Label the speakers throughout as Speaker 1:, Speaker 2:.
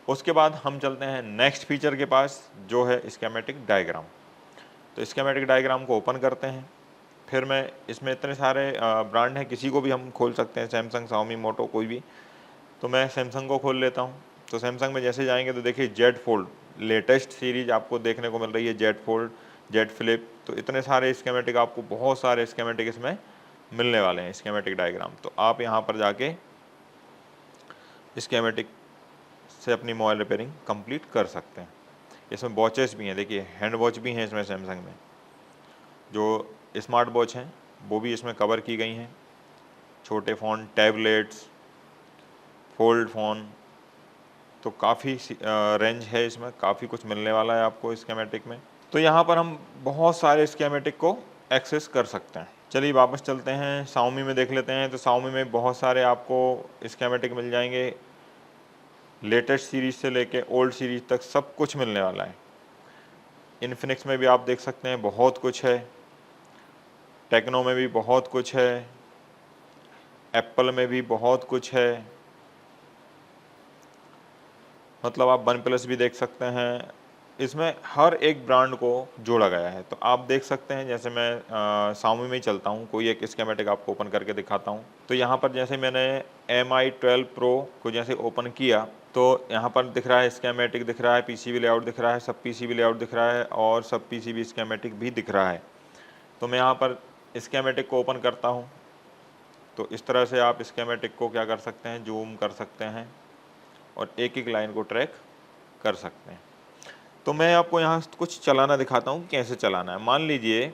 Speaker 1: उसके बाद हम चलते हैं नेक्स्ट फीचर के पास, जो है स्कीमेटिक डायग्राम। तो स्कीमेटिक डायग्राम को ओपन करते हैं। फिर मैं इसमें इतने सारे ब्रांड हैं, किसी को भी हम खोल सकते हैं, सैमसंग, शाओमी, मोटो, कोई भी। तो मैं सैमसंग को खोल लेता हूँ। तो सैमसंग में जैसे जाएंगे तो देखिए जेड फोल्ड लेटेस्ट सीरीज आपको देखने को मिल रही है, जेड फोल्ड, जेड फ्लिप। तो इतने सारे स्कीमेटिक, आपको बहुत सारे स्कीमेटिक इसमें मिलने वाले हैं, स्कीमेटिक डायग्राम। तो आप यहाँ पर जाके स्कीमेटिक से अपनी मोबाइल रिपेयरिंग कंप्लीट कर सकते हैं। इसमें वॉचेस भी हैं, देखिए हैंड वॉच भी हैं इसमें सैमसंग में। जो स्मार्ट वॉच हैं वो भी इसमें कवर की गई हैं, छोटे फ़ोन, टैबलेट्स, फोल्ड फ़ोन। तो काफ़ी रेंज है इसमें, काफ़ी कुछ मिलने वाला है आपको स्कीमेटिक में। तो यहाँ पर हम बहुत सारे स्कीमेटिक को एक्सेस कर सकते हैं। चलिए वापस चलते हैं, शाओमी में देख लेते हैं। तो शाओमी में बहुत सारे आपको स्कीमेटिक मिल जाएंगे, लेटेस्ट सीरीज से लेके ओल्ड सीरीज तक सब कुछ मिलने वाला है। इन्फिनिक्स में भी आप देख सकते हैं बहुत कुछ है, टेक्नो में भी बहुत कुछ है, एप्पल में भी बहुत कुछ है, मतलब आप वन प्लस भी देख सकते हैं। इसमें हर एक ब्रांड को जोड़ा गया है। तो आप देख सकते हैं, जैसे मैं शाओमी में ही चलता हूँ, कोई एक स्कीमेटिक आपको ओपन करके दिखाता हूँ। तो यहाँ पर जैसे मैंने Mi 12 Pro को जैसे ओपन किया, तो यहाँ पर दिख रहा है स्कीमेटिक दिख रहा है, पीसीबी लेआउट दिख रहा है, सब पीसीबी लेआउट दिख रहा है और सब पीसीबी स्कीमेटिक भी दिख रहा है। तो मैं यहाँ पर स्कीमेटिक को ओपन करता हूँ। तो इस तरह से आप स्कीमेटिक को क्या कर सकते हैं, जूम कर सकते हैं और एक एक लाइन को ट्रैक कर सकते हैं। तो मैं आपको यहाँ कुछ चलाना दिखाता हूँ, कैसे चलाना है। मान लीजिए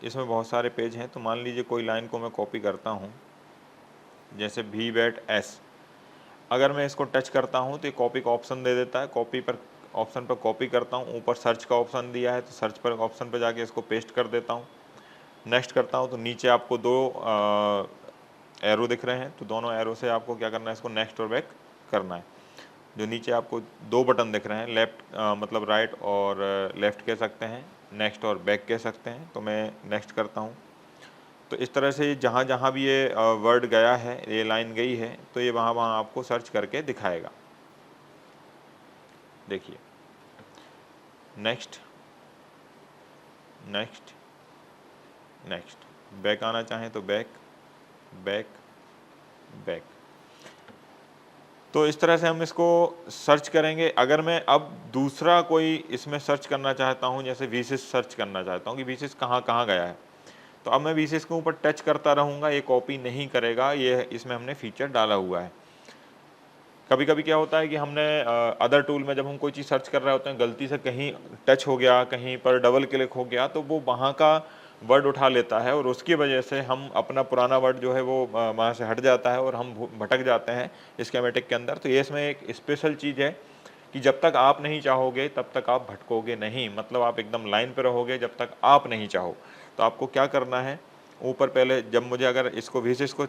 Speaker 1: इसमें बहुत सारे पेज हैं, तो मान लीजिए कोई लाइन को मैं कॉपी करता हूँ, जैसे VBAT-S। अगर मैं इसको टच करता हूँ तो ये कॉपी का ऑप्शन दे देता है, कॉपी पर ऑप्शन पर कॉपी करता हूँ, ऊपर सर्च का ऑप्शन दिया है तो सर्च पर ऑप्शन पर जाके इसको पेस्ट कर देता हूँ। नेक्स्ट करता हूँ तो नीचे आपको दो एरो दिख रहे हैं, तो दोनों एरो से आपको क्या करना है, इसको नेक्स्ट और बैक करना है। जो नीचे आपको दो बटन दिख रहे हैं, लेफ्ट मतलब राइट और लेफ़्ट कह सकते हैं, नेक्स्ट और बैक कह सकते हैं। तो मैं नेक्स्ट करता हूँ। तो इस तरह से जहाँ जहाँ भी ये वर्ड गया है, ये लाइन गई है, तो ये वहाँ वहाँ आपको सर्च करके दिखाएगा। देखिए नेक्स्ट, नेक्स्ट, नेक्स्ट, बैक आना चाहें तो बैक, बैक, बैक। तो इस तरह से हम इसको सर्च करेंगे। अगर मैं अब दूसरा कोई इसमें सर्च करना चाहता हूँ, जैसे वीसिस सर्च करना चाहता हूँ कि वीसिस कहाँ कहाँ गया है, तो अब मैं वीसिस के ऊपर टच करता रहूँगा, ये कॉपी नहीं करेगा, ये इसमें हमने फीचर डाला हुआ है। कभी कभी क्या होता है कि हमने अदर टूल में जब हम कोई चीज़ सर्च कर रहे होते हैं, गलती से कहीं टच हो गया, कहीं पर डबल क्लिक हो गया, तो वो वहाँ का वर्ड उठा लेता है और उसकी वजह से हम अपना पुराना वर्ड जो है वो वहाँ से हट जाता है और हम भटक जाते हैं स्कीमेटिक के अंदर। तो ये इसमें एक स्पेशल चीज़ है कि जब तक आप नहीं चाहोगे तब तक आप भटकोगे नहीं, मतलब आप एकदम लाइन पर रहोगे जब तक आप नहीं चाहो। तो आपको क्या करना है, ऊपर पहले जब मुझे अगर इसको वीसिस को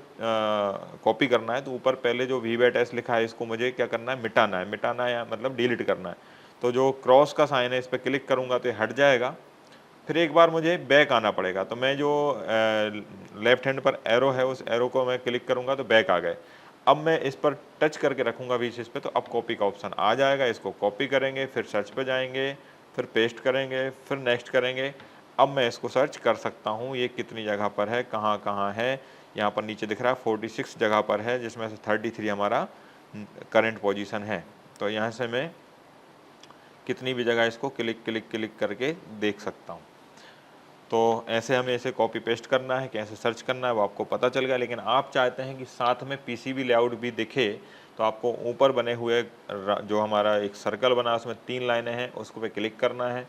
Speaker 1: कॉपी करना है, तो ऊपर पहले जो VBAT-S लिखा है इसको मुझे क्या करना है, मिटाना है। मिटाना है या मतलब डिलीट करना है। तो जो क्रॉस का साइन है इस पर क्लिक करूँगा तो ये हट जाएगा। फिर एक बार मुझे बैक आना पड़ेगा, तो मैं जो लेफ्ट हैंड पर एरो है उस एरो को मैं क्लिक करूँगा तो बैक आ गए। अब मैं इस पर टच करके रखूँगा वीसिस पे, तो अब कॉपी का ऑप्शन आ जाएगा। इसको कॉपी करेंगे, फिर सर्च पे जाएंगे, फिर पेस्ट करेंगे, फिर नेक्स्ट करेंगे। अब मैं इसको सर्च कर सकता हूँ, ये कितनी जगह पर है, कहाँ कहाँ है। यहाँ पर नीचे दिख रहा है 46 जगह पर है, जिसमें से 33 हमारा करंट पोजीशन है। तो यहाँ से मैं कितनी भी जगह इसको क्लिक क्लिक क्लिक करके देख सकता हूँ। तो ऐसे हमें इसे कॉपी पेस्ट करना है, कैसे सर्च करना है वो आपको पता चल गया। लेकिन आप चाहते हैं कि साथ में पीसीबी लेआउट भी दिखे, तो आपको ऊपर बने हुए जो हमारा एक सर्कल बना उसमें 3 लाइनें हैं, उसको पे क्लिक करना है।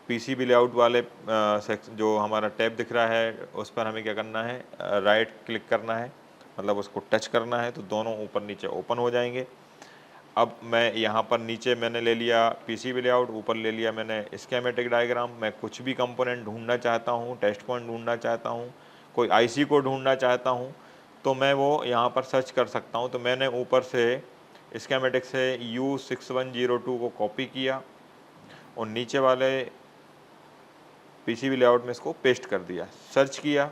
Speaker 1: पीसीबी लेआउट वाले जो हमारा टैब दिख रहा है उस पर हमें क्या करना है, राइट क्लिक करना है, मतलब उसको टच करना है, तो दोनों ऊपर नीचे ओपन हो जाएंगे। अब मैं यहाँ पर नीचे मैंने ले लिया पीसीबी लेआउट, ऊपर ले लिया मैंने स्कीमेटिक डायग्राम। मैं कुछ भी कंपोनेंट ढूंढना चाहता हूँ, टेस्ट पॉइंट ढूंढना चाहता हूँ, कोई आईसी को ढूंढना चाहता हूँ, तो मैं वो यहाँ पर सर्च कर सकता हूँ। तो मैंने ऊपर से स्कीमेटिक से U6102 को कॉपी किया और नीचे वाले पीसीबी लेआउट में इसको पेस्ट कर दिया, सर्च किया।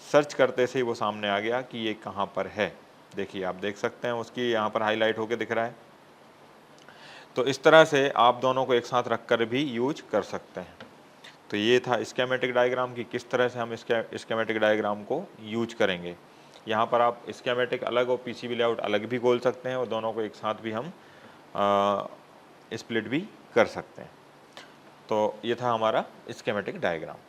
Speaker 1: सर्च करते से ही वो सामने आ गया कि ये कहाँ पर है। देखिए आप देख सकते हैं उसकी यहाँ पर हाईलाइट होके दिख रहा है। तो इस तरह से आप दोनों को एक साथ रखकर भी यूज कर सकते हैं। तो ये था स्कीमेटिक डायग्राम की किस तरह से हम स्कीमेटिक डायग्राम को यूज करेंगे। यहाँ पर आप स्कीमेटिक अलग और पीसीबी लेआउट अलग भी बोल सकते हैं और दोनों को एक साथ भी हम स्प्लिट भी कर सकते हैं। तो ये था हमारा स्कीमेटिक डायग्राम।